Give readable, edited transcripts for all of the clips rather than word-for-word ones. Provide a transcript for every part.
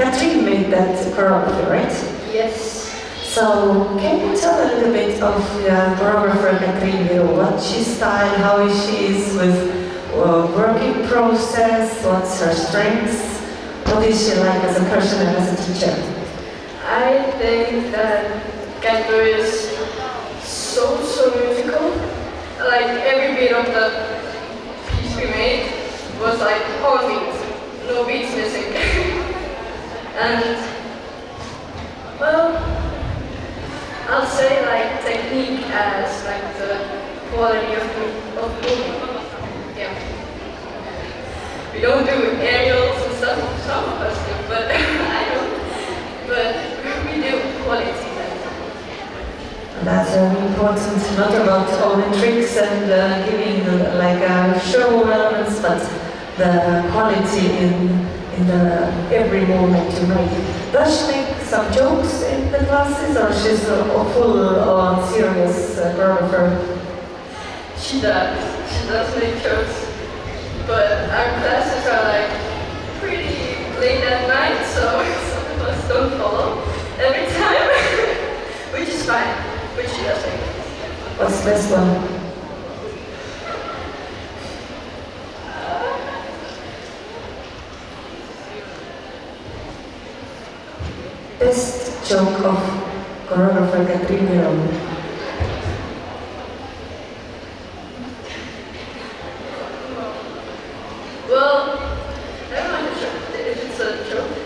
Catherine made that choreography, right? Yes. So, can you tell a little bit of the choreographer Catherine Viro, what's her style, how she is with working process, what's her strengths, what is she like as a person and as a teacher? I think that Catherine is so musical. Like every bit of the piece we made was like all beats, no beats missing. And well, I'll say like technique as like the quality of moving. Yeah. We don't do aerials and stuff, some of us do, but I don't. But we do quality. That's very important, not about all the tricks and giving like a show elements, but the quality in every movement you make. Does she make some jokes in the classes, or she's a full-on serious choreographer? She does. She does make jokes. But our classes are like pretty late at night, so some of us don't follow every time, which is fine, which she does make. What's this one? Best joke of choreographer Katrin Miro. Well, I don't know if it's a joke.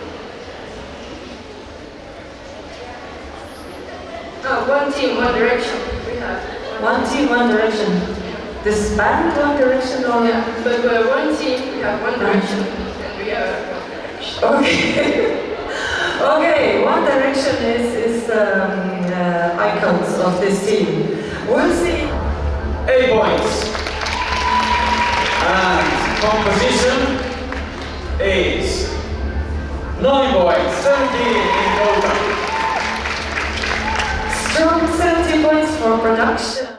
One team, one direction. We have One team, one direction. This band, one direction, or? yeah, but one team, we have one direction, and we are one direction. Okay. Okay, One Direction is icons of this team. We'll see. 8 points. And composition is 9 points, 17 in total. Strong 70 points for production.